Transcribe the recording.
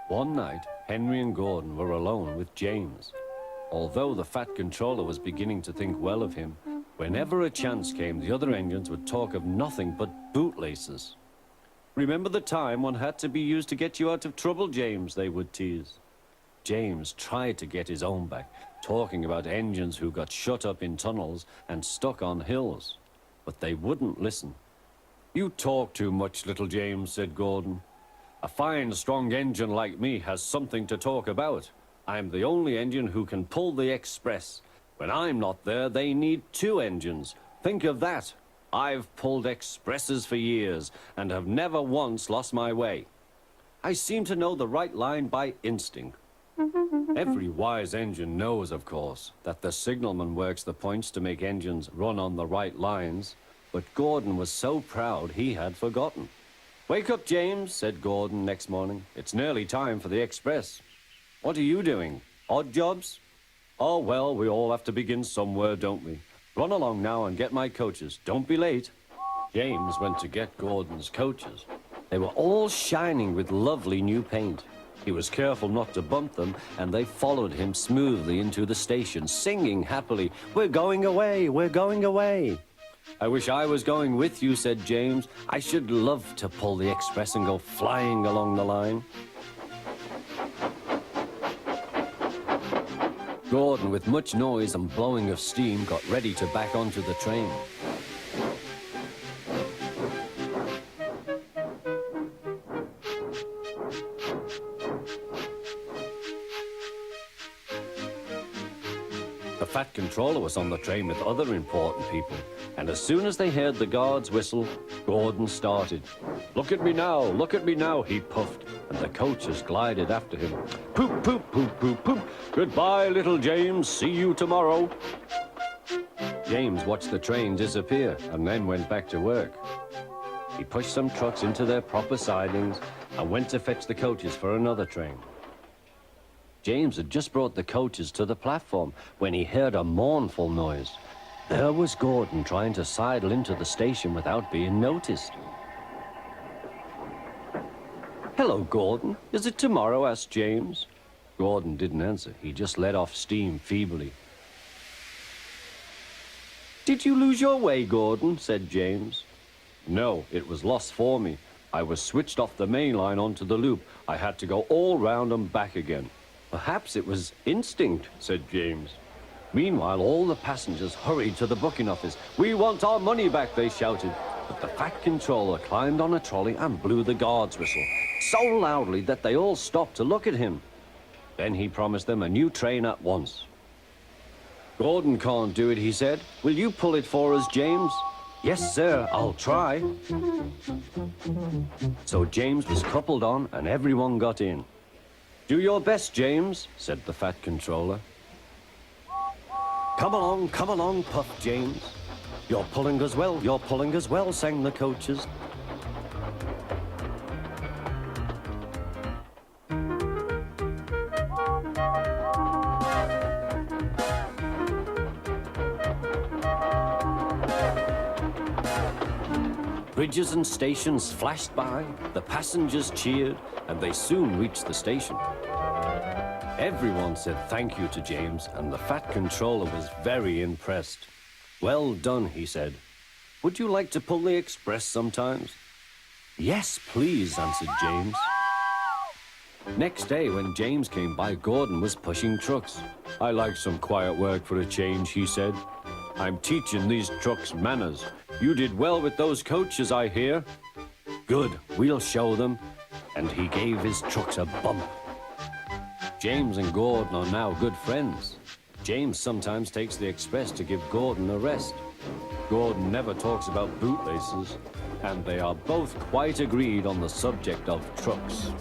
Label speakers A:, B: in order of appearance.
A: One night, Henry and Gordon were alone with James. Although the Fat Controller was beginning to think well of him, whenever a chance came, the other engines would talk of nothing but bootlaces. "Remember the time one had to be used to get you out of trouble, James?" they would tease. James tried to get his own back, talking about engines who got shut up in tunnels and stuck on hills. But they wouldn't listen. "You talk too much, little James," said Gordon. "A fine, strong engine like me has something to talk about. I'm the only engine who can pull the express. When I'm not there, they need two engines. Think of that. I've pulled expresses for years and have never once lost my way. I seem to know the right line by instinct." Every wise engine knows, of course, that the signalman works the points to make engines run on the right lines, but Gordon was so proud he had forgotten. "Wake up, James," said Gordon next morning. "It's nearly time for the express." "What are you doing? Odd jobs?" "Oh, well, we all have to begin somewhere, don't we? Run along now and get my coaches. Don't be late." James went to get Gordon's coaches. They were all shining with lovely new paint. He was careful not to bump them, and they followed him smoothly into the station, singing happily, "We're going away, we're going away." "I wish I was going with you," said James. "I should love to pull the express and go flying along the line." Gordon, with much noise and blowing of steam, got ready to back onto the train. The Fat Controller was on the train with other important people, and as soon as they heard the guard's whistle, Gordon started. Look at me now," he puffed, and the coaches glided after him. "Poop, poop, poop, poop, poop. Goodbye, little James. See you tomorrow." James watched the train disappear and then went back to work. He pushed some trucks into their proper sidings and went to fetch the coaches for another train. James had just brought the coaches to the platform when he heard a mournful noise. There was Gordon trying to sidle into the station without being noticed. "Hello, Gordon. Is it tomorrow?" asked James. Gordon didn't answer. He just let off steam feebly. "Did you lose your way, Gordon?" said James. "No, it was lost for me. I was switched off the main line onto the loop. I had to go all round and back again." "Perhaps it was instinct," said James. Meanwhile, all the passengers hurried to the booking office. "We want our money back," they shouted. But the Fat Controller climbed on a trolley and blew the guard's whistle, so loudly that they all stopped to look at him. Then he promised them a new train at once. "Gordon can't do it," he said. "Will you pull it for us, James?" "Yes, sir, I'll try." So James was coupled on and everyone got in. "Do your best, James," said the Fat Controller. Come along, puffed James. You're pulling as well, sang the coaches. Bridges and stations flashed by, the passengers cheered, and they soon reached the station. Everyone said thank you to James, and the Fat Controller was very impressed. "Well done," he said. "Would you like to pull the express sometimes?" "Yes, please," answered James. Next day, when James came by, Gordon was pushing trucks. "I like some quiet work for a change," he said. "I'm teaching these trucks manners. You did well with those coaches, I hear." "Good, we'll show them." And he gave his trucks a bump. James and Gordon are now good friends. James sometimes takes the express to give Gordon a rest. Gordon never talks about bootlaces, and they are both quite agreed on the subject of trucks.